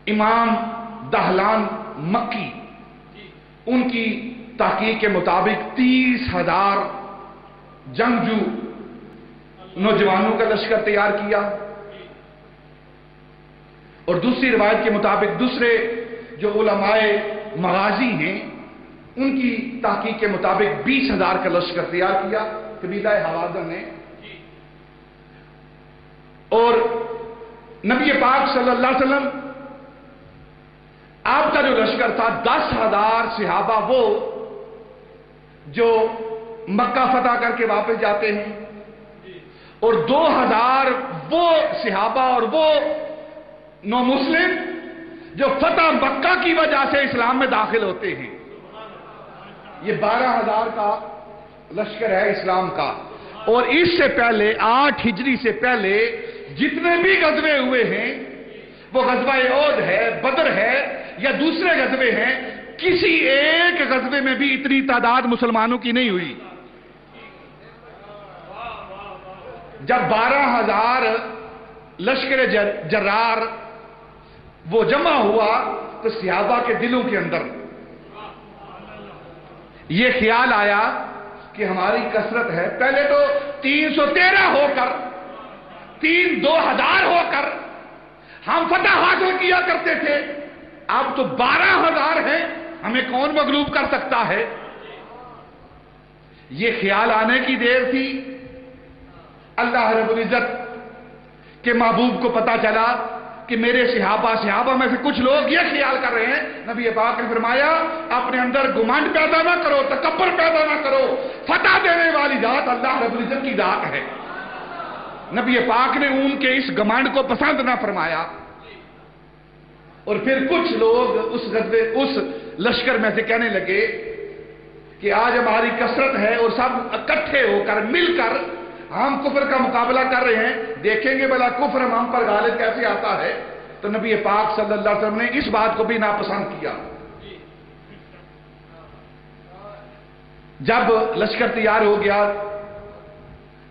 امام دہلان مکی ان کی تحقیق کے مطابق 30,000 جنگجو نوجوانوں کا لشکر تیار کیا، اور دوسری روایت کے مطابق دوسرے جو علماء مغازی ہیں ان کی تحقیق کے مطابق 20,000 کا لشکر تیار کیا قبیلہ حوازن نے. اور نبی پاک صلی اللہ علیہ وسلم آپ کا جو لشکر تھا 10,000 صحابہ وہ جو مکہ فتح کر کے واپس جاتے ہیں، اور 2,000 وہ صحابہ اور وہ نو مسلم جو فتح مکہ کی وجہ سے اسلام میں داخل ہوتے ہیں. یہ 12,000 کا لشکر ہے اسلام کا. اور اس سے پہلے 8 ہجری سے پہلے جتنے بھی غزوے ہوئے ہیں، وہ غزوہ احد ہے، بدر ہے یا دوسرے غزوے ہیں، کسی ایک غزوے میں بھی اتنی تعداد مسلمانوں کی نہیں ہوئی. جب 12,000 لشکر جرار وہ جمع ہوا تو صحابہ کے دلوں کے اندر یہ خیال آیا کہ ہماری کثرت ہے. پہلے تو 313 ہو کر 2,000 ہو کر ہم فتح حاصل کیا کرتے تھے، اب تو 12,000 ہیں، ہمیں کون مغلوب کر سکتا ہے؟ یہ خیال آنے کی دیر تھی. اللہ رب العزت کے محبوب کو پتا چلا کہ میرے صحابہ میں سے کچھ لوگ یہ خیال کر رہے ہیں. نبی پاک نے فرمایا اپنے اندر گمانڈ پیدا نہ کرو، تکبر پیدا نہ کرو، فتح دینے والی ذات اللہ رب العزت کی ذات ہے. نبی پاک نے ان کے اس گمانڈ کو پسند نہ فرمایا، اور پھر کچھ لوگ اس لشکر میں سے کہنے لگے کہ آج ہماری کثرت ہے اور سب اکٹھے ہو کر مل کر ہم کفر کا مقابلہ کر رہے ہیں، دیکھیں گے بھلا کفر ہم پر غالب کیسے آتا ہے. تو نبی پاک صلی اللہ علیہ وسلم نے اس بات کو بھی ناپسند کیا. جب لشکر تیار ہو گیا،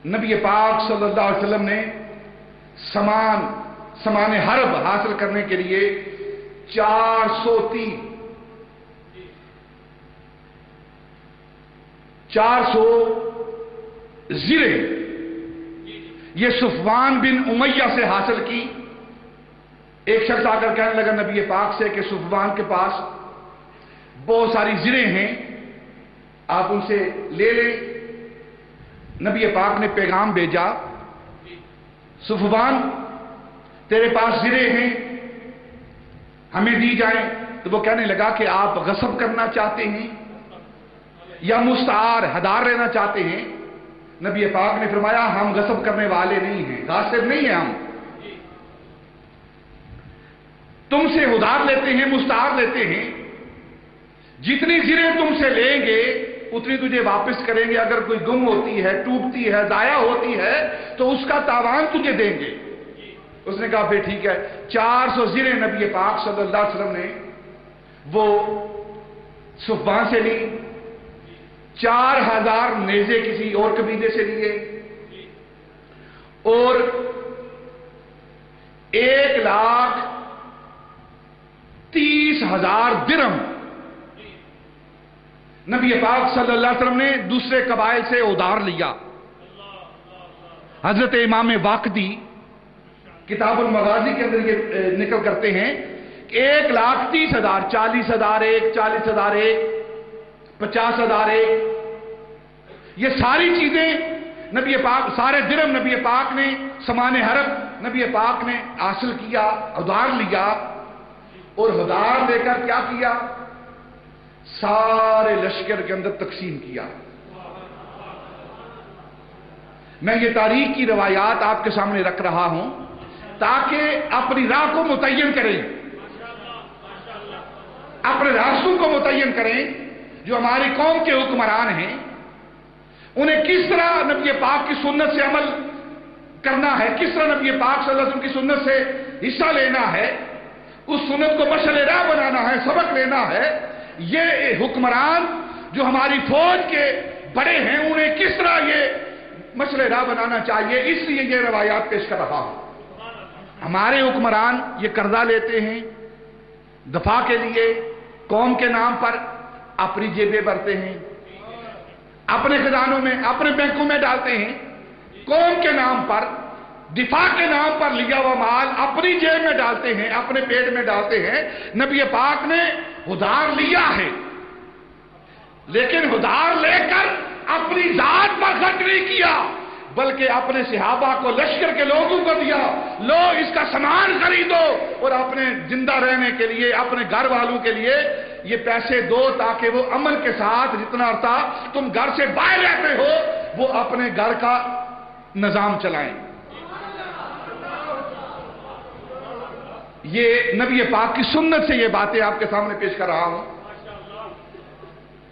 نبی پاک صلی اللہ علیہ وسلم نے سامان حرب حاصل کرنے کے لیے 400 زریں یہ صفوان بن امیہ سے حاصل کی. ایک شخص آ کر کہنے لگا نبی پاک سے کہ صفوان کے پاس بہت ساری زریں ہیں، آپ ان سے لے لیں. نبی پاک نے پیغام بھیجا، صفوان تیرے پاس زریں ہیں، ہمیں دی جائیں. تو وہ کہنے لگا کہ آپ غصب کرنا چاہتے ہیں یا مستعار ہدار لینا چاہتے ہیں؟ نبی پاک نے فرمایا ہم غصب کرنے والے نہیں ہیں، غاصب نہیں ہیں، ہم تم سے ہدار لیتے ہیں، مستعار لیتے ہیں. جتنی زریں تم سے لیں گے اتنی تجھے واپس کریں گے. اگر کوئی گم ہوتی ہے، ٹوٹتی ہے، ضائع ہوتی ہے تو اس کا تاوان تجھے دیں گے. اس نے کہا پھر ٹھیک ہے. 400 زریں نبی پاک صلی اللہ علیہ وسلم نے وہ صفوان سے لی، 4,000 نیزے کسی اور قبیلے سے لیے، اور 1,30,000 درہم نبی پاک صلی اللہ علیہ وسلم نے دوسرے قبائل سے ادھار لیا. حضرت امام واقدی کتاب المغازی کے اندر یہ نکل کرتے ہیں کہ 1,30,000 40,000 ایک، 40,000 ایک، 50,000 ایک، یہ ساری چیزیں نبی پاک، سارے درہم نبی پاک نے سامان حرب نبی پاک نے حاصل کیا، ادھار لیا، اور ادھار لے کر کیا کیا؟ سارے لشکر کے اندر تقسیم کیا. میں یہ تاریخ کی روایات آپ کے سامنے رکھ رہا ہوں تاکہ اپنی راہ کو متعین کریں، اپنے راستوں کو متعین کریں. جو ہماری قوم کے حکمران ہیں انہیں کس طرح نبی پاک کی سنت سے عمل کرنا ہے، کس طرح نبی پاک صلی اللہ علیہ وسلم کی سنت سے حصہ لینا ہے، اس سنت کو مشعل راہ بنانا ہے، سبق لینا ہے. یہ حکمران جو ہماری فوج کے بڑے ہیں انہیں کس طرح یہ مشعل راہ بنانا چاہیے، اس لیے یہ روایات پیش کر رہا ہوں. ہمارے حکمران یہ قرضہ لیتے ہیں، دفاع کے لیے قوم کے نام پر اپنی جیبیں بھرتے ہیں، اپنے خزانوں میں، اپنے بینکوں میں ڈالتے ہیں، قوم کے نام پر، دفاع کے نام پر لیا ہوا مال اپنی جیب میں ڈالتے ہیں، اپنے پیٹ میں ڈالتے ہیں۔ نبی پاک نے ادھار لیا ہے، لیکن ادھار لے کر اپنی ذات پر خرچ نہیں کیا، بلکہ اپنے صحابہ کو، لشکر کے لوگوں کو دیا، لو اس کا سامان خریدو اور اپنے زندہ رہنے کے لیے، اپنے گھر والوں کے لیے یہ پیسے دو، تاکہ وہ امن کے ساتھ جتنا عرصہ تم گھر سے باہر رہتے ہو وہ اپنے گھر کا نظام چلائیں۔ یہ نبی پاک کی سنت سے یہ باتیں آپ کے سامنے پیش کر رہا ہوں۔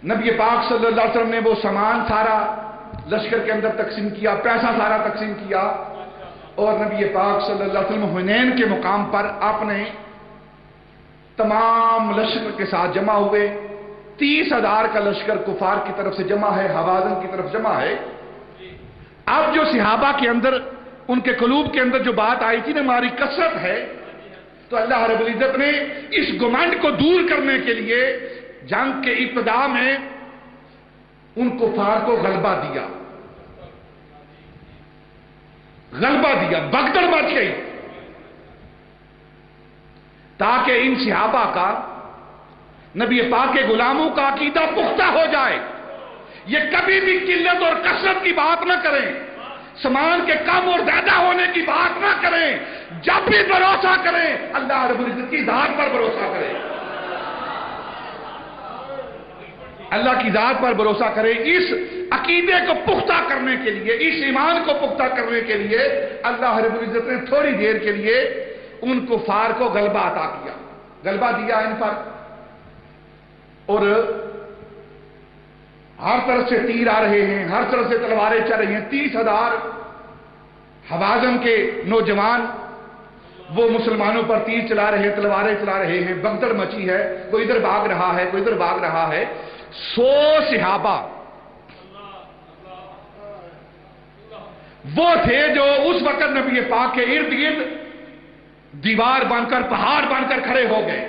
نبی پاک صلی اللہ علیہ وسلم نے وہ سامان سارا لشکر کے اندر تقسیم کیا، پیسہ سارا تقسیم کیا، اور نبی پاک صلی اللہ علیہ وسلم حنین کے مقام پر اپنے تمام لشکر کے ساتھ جمع ہوئے۔ 30,000 کا لشکر کفار کی طرف سے جمع ہے، حوازن کی طرف جمع ہے۔ اب جو صحابہ کے اندر، ان کے قلوب کے اندر جو بات آئی تھی نا ہماری کثرت ہے، تو اللہ رب العزت نے اس گمنڈ کو دور کرنے کے لیے جنگ کے ابتدا میں ان کفار کو غلبہ دیا، بگدڑ مچ گئی، تاکہ ان صحابہ کا، نبی پاک کے غلاموں کا عقیدہ پختہ ہو جائے، یہ کبھی بھی قلت اور کثرت کی بات نہ کریں، سامان کے کم اور زیادہ ہونے کی بات نہ کریں، جب بھی بھروسہ کریں اللہ رب العزت کی ذات پر بھروسہ کریں، اللہ کی ذات پر بھروسہ کریں۔ اس عقیدے کو پختہ کرنے کے لیے، اس ایمان کو پختہ کرنے کے لیے اللہ رب العزت نے تھوڑی دیر کے لیے ان کفار کو غلبہ عطا کیا، غلبہ دیا ان پر، اور ہر طرف سے تیر آ رہے ہیں، ہر طرف سے تلواریں چل رہی ہیں۔ 30,000 حوازن کے نوجوان وہ مسلمانوں پر تیر چلا رہے ہیں، تلواریں چلا رہے ہیں، بگدڑ مچی ہے، کوئی ادھر بھاگ رہا ہے، کوئی ادھر بھاگ رہا ہے۔ 100 صحابہ وہ تھے جو اس وقت نبی پاک کے ارد گرد دیوار بن کر، پہاڑ بن کر کھڑے ہو گئے۔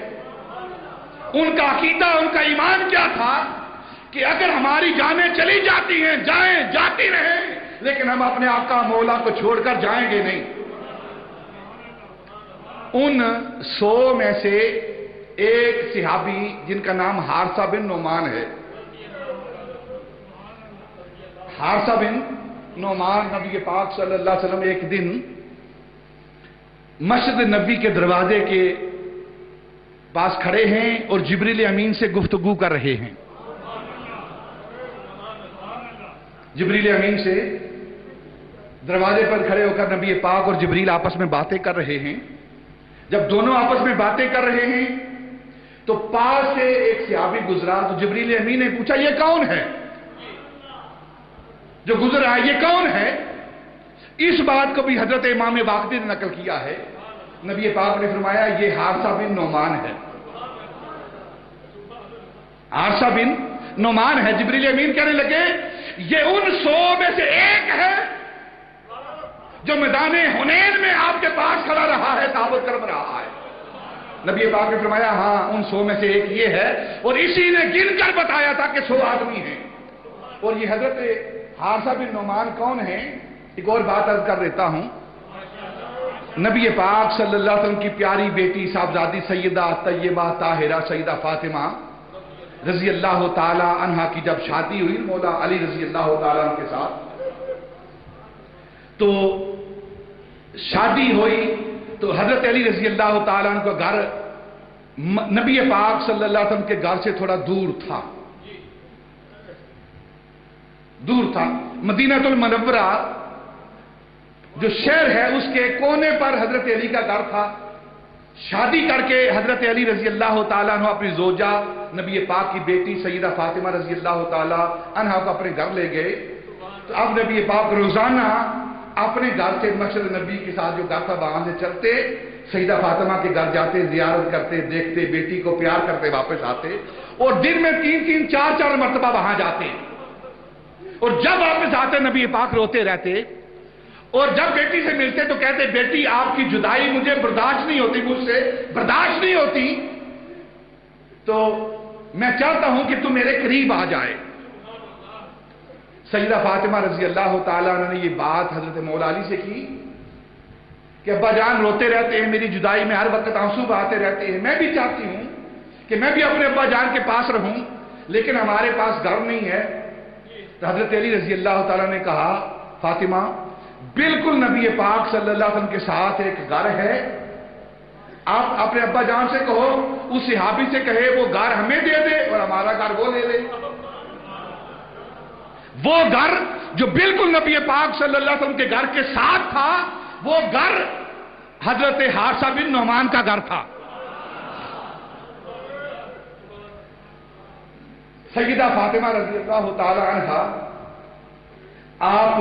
ان کا عقیدہ، ان کا ایمان کیا تھا کہ اگر ہماری جانیں چلی جاتی ہیں، جائیں، جاتی رہیں، لیکن ہم اپنے آقا مولا کو چھوڑ کر جائیں گے نہیں۔ ان 100 میں سے ایک صحابی جن کا نام حارثہ بن نعمان ہے، حارثہ بن نعمان، نبی پاک صلی اللہ علیہ وسلم ایک دن مسجد نبی کے دروازے کے پاس کھڑے ہیں اور جبریل امین سے گفتگو کر رہے ہیں۔ جبریل امین سے دروازے پر کھڑے ہو کر نبی پاک اور جبریل آپس میں باتیں کر رہے ہیں۔ جب دونوں آپس میں باتیں کر رہے ہیں تو پاس سے ایک صحابی گزرا، تو جبریل امین نے پوچھا یہ کون ہے جو گزر رہا ہے، یہ کون ہے؟ اس بات کو بھی حضرت امام واقدی نے نقل کیا ہے۔ نبی پاک نے فرمایا یہ حارثہ بن نعمان ہے، حارثہ بن نعمان ہے۔ جبریل امین کہنے لگے یہ ان 100 میں سے ایک ہے جو میدان حنین میں آپ کے پاس کھڑا رہا ہے، دعوت کر رہا ہے۔ نبی پاک نے فرمایا ہاں ان 100 میں سے ایک یہ ہے، اور اسی نے گن کر بتایا تھا کہ 100 آدمی ہیں۔ اور یہ حضرت حارثہ بن نعمان کون ہیں؟ ایک اور بات عرض کر دیتا ہوں، نبی پاک صلی اللہ علیہ وسلم کی پیاری بیٹی صاحبزادی سیدہ طیبہ طاہرہ سیدہ فاطمہ رضی اللہ تعالی عنہا کی جب شادی ہوئی مولا علی رضی اللہ تعالی عنہ کے ساتھ، تو شادی ہوئی تو حضرت علی رضی اللہ تعالی عنہ کا گھر نبی پاک صلی اللہ علیہ وسلم کے گھر سے تھوڑا دور تھا، مدینہ المنورہ جو شہر ہے اس کے کونے پر حضرت علی کا گھر تھا۔ شادی کر کے حضرت علی رضی اللہ تعالیٰ عنہ اپنی زوجہ نبی پاک کی بیٹی سیدہ فاطمہ رضی اللہ تعالیٰ عنہ کو اپنے گھر لے گئے۔ تو اب نبی پاک روزانہ اپنے گھر سے مسجد نبی کے ساتھ جو گھر تھا وہاں سے چلتے، سیدہ فاطمہ کے گھر جاتے، زیارت کرتے، دیکھتے، بیٹی کو پیار کرتے واپس آتے، اور دن میں 3-3 4-4 مرتبہ وہاں جاتے، اور جب واپس آتے نبی پاک روتے رہتے، اور جب بیٹی سے ملتے تو کہتے بیٹی آپ کی جدائی مجھے برداشت نہیں ہوتی، مجھ سے برداشت نہیں ہوتی، تو میں چاہتا ہوں کہ تم میرے قریب آ جائے. سیدہ فاطمہ رضی اللہ تعالیٰ عنہ نے یہ بات حضرت مولا علی سے کی کہ ابا جان روتے رہتے ہیں، میری جدائی میں ہر وقت آنسو بہاتے رہتے ہیں، میں بھی چاہتی ہوں کہ میں بھی اپنے ابا جان کے پاس رہوں، لیکن ہمارے پاس گھر نہیں ہے. تو حضرت علی رضی اللہ تعالیٰ نے کہا فاطمہ بالکل نبی پاک صلی اللہ علیہ وسلم کے ساتھ ایک گھر ہے، آپ اپنے ابا جان سے کہو اس صحابی سے کہے وہ گھر ہمیں دے دے اور ہمارا گھر وہ لے لے. وہ گھر جو بالکل نبی پاک صلی اللہ علیہ وسلم کے گھر کے ساتھ تھا، وہ گھر حضرت حارثہ بن نعمان کا گھر تھا. سیدہ فاطمہ رضی اللہ تعالی عنہ آپ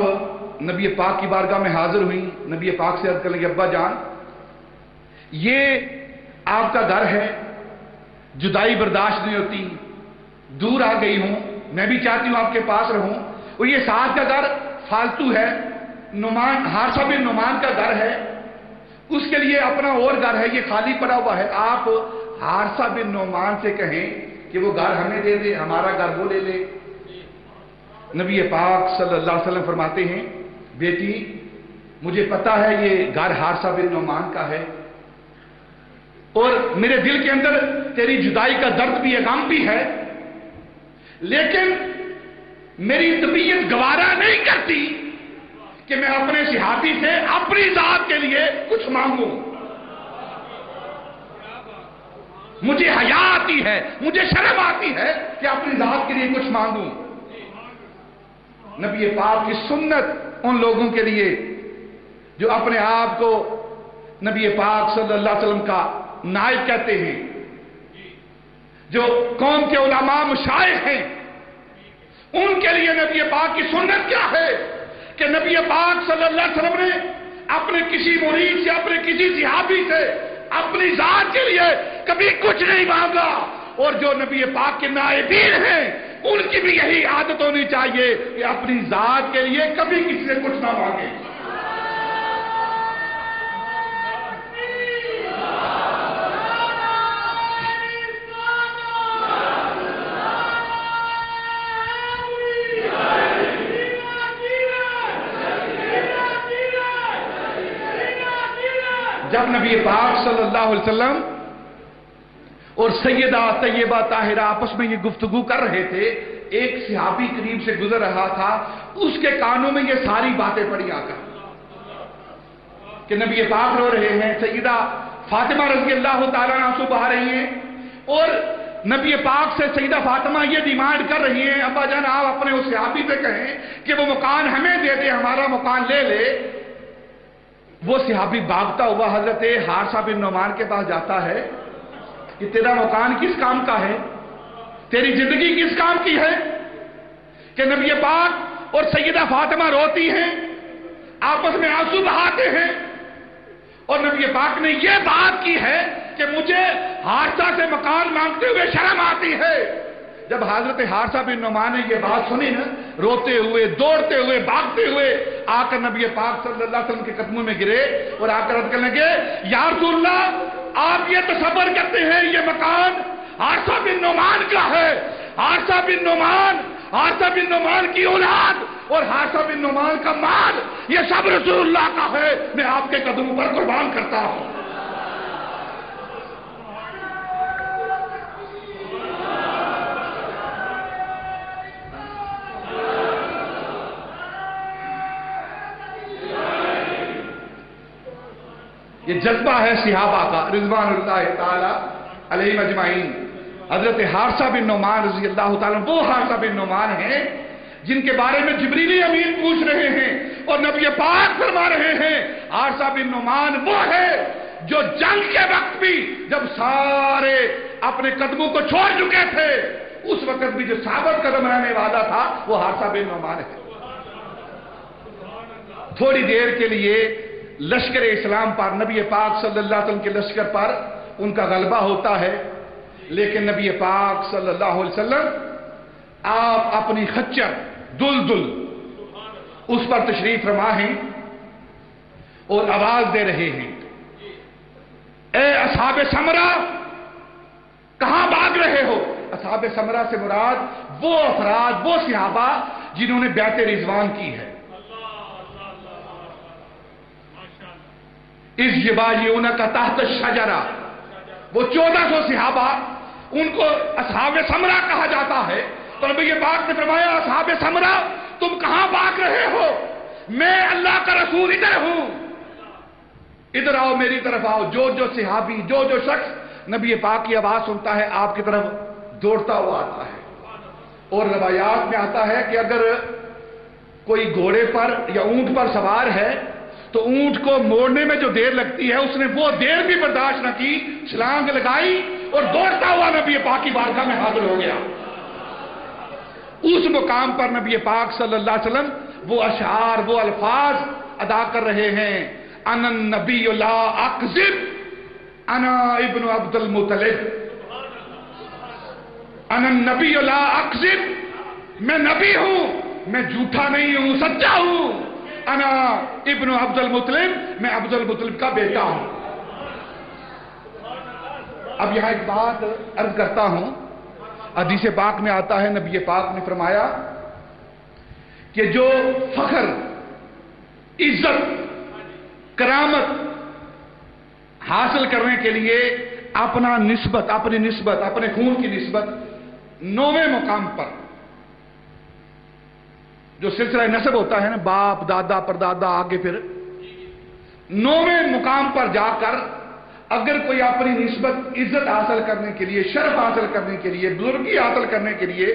نبی پاک کی بارگاہ میں حاضر ہوئی. نبی پاک سے عرض کرنے لگے ابا جان یہ آپ کا گھر ہے، جدائی برداشت نہیں ہوتی، دور آ گئی ہوں، میں بھی چاہتی ہوں آپ کے پاس رہوں، اور یہ ساتھ کا گھر فالتو ہے، نعمان حارثہ بن نعمان کا گھر ہے، اس کے لیے اپنا اور گھر ہے، یہ خالی پڑا ہوا ہے. آپ حارثہ بن نعمان سے کہیں کہ وہ گھر ہمیں دے دے، ہمارا گھر وہ لے لے. نبی پاک صلی اللہ علیہ وسلم فرماتے ہیں بیٹی مجھے پتا ہے یہ گھر حارثہ بن نعمان کا ہے، اور میرے دل کے اندر تیری جدائی کا درد بھی ہے، غم بھی ہے، لیکن میری طبیعت گوارا نہیں کرتی کہ میں اپنے صحابی سے اپنی ذات کے لیے کچھ مانگوں. مجھے حیا آتی ہے، مجھے شرم آتی ہے کہ اپنی ذات کے لیے کچھ مانگوں. نبی پاک کی سنت ان لوگوں کے لیے جو اپنے آپ کو نبی پاک صلی اللہ علیہ وسلم کا نائب کہتے ہیں، جو قوم کے علماء مشائخ ہیں، ان کے لیے نبی پاک کی سنت کیا ہے کہ نبی پاک صلی اللہ علیہ وسلم نے اپنے کسی مرید سے، اپنے کسی صحابی سے اپنی ذات کے لیے کبھی کچھ نہیں مانگا. اور جو نبی پاک کے نائبین ہیں ان کی بھی یہی عادت ہونی چاہیے کہ اپنی ذات کے لیے کبھی کسی سے کچھ نہ مانگے. جب نبی پاک صلی اللہ علیہ وسلم اور سیدہ طیبہ طاہرہ آپس میں یہ گفتگو کر رہے تھے، ایک صحابی قریب سے گزر رہا تھا، اس کے کانوں میں یہ ساری باتیں پڑی آ کر کہ نبی پاک رو رہے ہیں، سیدہ فاطمہ رضی اللہ تعالیٰ عنہ آنسو بہا رہی ہیں، اور نبی پاک سے سیدہ فاطمہ یہ ڈیمانڈ کر رہی ہیں ابا جان آپ اپنے اس صحابی سے کہیں کہ وہ مکان ہمیں دے دے، ہمارا مکان لے لے. وہ صحابی بھاگتا ہوا حضرت حارثہ بن نعمان کے پاس جاتا ہے کہ تیرا مکان کس کام کا ہے، تیری زندگی کس کام کی ہے کہ نبی پاک اور سیدہ فاطمہ روتی ہیں، آپس میں آنسو بہاتے ہیں، اور نبی پاک نے یہ بات کی ہے کہ مجھے حارثہ سے مکان مانگتے ہوئے شرم آتی ہے. جب حضرت حارثہ بن نعمان نے یہ بات سنی نا، روتے ہوئے، دوڑتے ہوئے، بھاگتے ہوئے آ کر نبی پاک صلی اللہ علیہ وسلم کے قدموں میں گرے اور آ کر عرض کرنے لگے یا رسول اللہ آپ یہ تصور کرتے ہیں یہ مکان حارثہ بن نعمان کا ہے، حارثہ بن نعمان کی اولاد اور حارثہ بن نعمان کا مال یہ سب رسول اللہ کا ہے، میں آپ کے قدموں پر قربان کرتا ہوں. یہ جذبہ ہے صحابہ کا رضوان اللہ تعالی علیہ اجمعین. حضرت حارثہ بن نعمان رضی اللہ تعالیٰ وہ حارثہ بن نعمان ہیں جن کے بارے میں جبریل امین پوچھ رہے ہیں اور نبی پاک فرما رہے ہیں حارثہ بن نعمان وہ ہے جو جنگ کے وقت بھی جب سارے اپنے قدموں کو چھوڑ چکے تھے اس وقت بھی جو ثابت قدم رہنے والا تھا وہ حارثہ بن نعمان ہے. تھوڑی دیر کے لیے لشکر اسلام پر نبی پاک صلی اللہ علیہ وسلم کے لشکر پر ان کا غلبہ ہوتا ہے، لیکن نبی پاک صلی اللہ علیہ وسلم آپ اپنی خچر دلدل اس پر تشریف فرما ہیں اور آواز دے رہے ہیں اے اصحاب سمرہ کہاں بھاگ رہے اصحاب سمرہ سے مراد وہ افراد، وہ صحابہ جنہوں نے بیعت رضوان کی ہے. اس یبایعون کا تحت الشجرہ، وہ 1400 صحابہ، ان کو اصحاب سمرہ کہا جاتا ہے. تو نبی پاک نے فرمایا اصحاب سمرہ تم کہاں بھاگ رہے ہو؟ میں اللہ کا رسول ادھر ہوں، ادھر آؤ، میری طرف آؤ. جو صحابی، جو شخص نبی پاک کی آواز سنتا ہے آپ کی طرف دوڑتا ہوا آتا ہے. اور روایات میں آتا ہے کہ اگر کوئی گھوڑے پر یا اونٹ پر سوار ہے تو اونٹ کو موڑنے میں جو دیر لگتی ہے اس نے وہ دیر بھی برداشت نہ کی، چھلانگ لگائی اور دوڑتا ہوا نبی پاک کی بارگاہ میں حاضر ہو گیا. اس مقام پر نبی پاک صلی اللہ علیہ وسلم وہ اشعار، وہ الفاظ ادا کر رہے ہیں. انا النبی لا اکذب انا ابن عبد المطلب، انا النبی لا اکذب، میں نبی ہوں، میں جھوٹا نہیں ہوں، سچا ہوں. انا ابن عبد المطلب، میں عبد المطلب کا بیٹا ہوں. اب یہاں ایک بات عرض کرتا ہوں، حدیث پاک میں آتا ہے نبی پاک نے فرمایا کہ جو فخر، عزت، کرامت حاصل کرنے کے لیے اپنی نسبت، اپنے خون کی نسبت 9ویں مقام پر، جو سلسلہ نسب ہوتا ہے نا، باپ، دادا، پردادا، آگے پھر 9ویں مقام پر جا کر اگر کوئی اپنی نسبت، عزت حاصل کرنے کے لیے، شرف حاصل کرنے کے لیے، بزرگی حاصل کرنے کے لیے،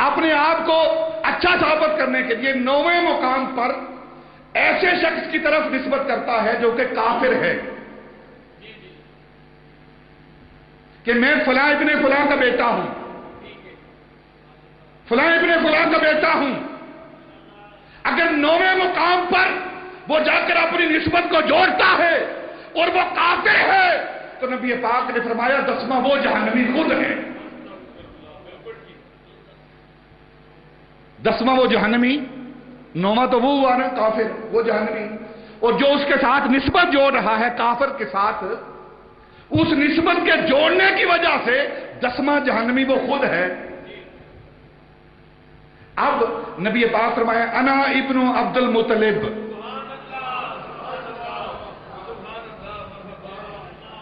اپنے آپ کو اچھا ثابت کرنے کے لیے 9ویں مقام پر ایسے شخص کی طرف نسبت کرتا ہے جو کہ کافر ہے، کہ میں فلاں ابن فلاں کا بیٹا ہوں، فلاں ابن فلاں کا بیٹا ہوں. اگر 9ویں مقام پر وہ جا کر اپنی نسبت کو جوڑتا ہے اور وہ کافر ہے تو نبی پاک نے فرمایا 10واں وہ جہنمی خود ہے. 10واں وہ جہنمی، 9واں تو وہ ہوا نا کافر، وہ جہنمی. اور جو اس کے ساتھ نسبت جوڑ رہا ہے کافر کے ساتھ، اس نسبت کے جوڑنے کی وجہ سے 10واں جہنمی وہ خود ہے. اب نبی پاک فرمایا انا ابن عبد المطلب.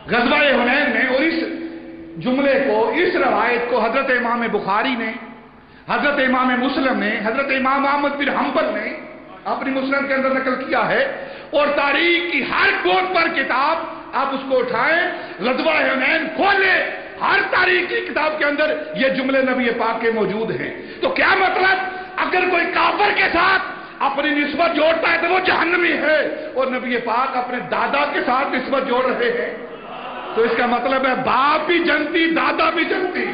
غزوہ حنین میں، اور اس جملے کو، اس روایت کو حضرت امام بخاری نے، حضرت امام مسلم نے، حضرت امام احمد بن حنبل نے اپنی مسلم کے اندر نقل کیا ہے. اور تاریخ کی ہر کوٹ پر کتاب آپ اس کو اٹھائیں، غزوہ حنین کھولیں، ہر تاریخ کی کتاب کے اندر یہ جملے نبی پاک کے موجود ہیں. تو کیا مطلب؟ اگر کوئی کافر کے ساتھ اپنی نسبت جوڑتا ہے تو وہ جہنمی ہے، اور نبی پاک اپنے دادا کے ساتھ نسبت جوڑ رہے ہیں تو اس کا مطلب ہے باپ بھی جنتی، دادا بھی جنتی.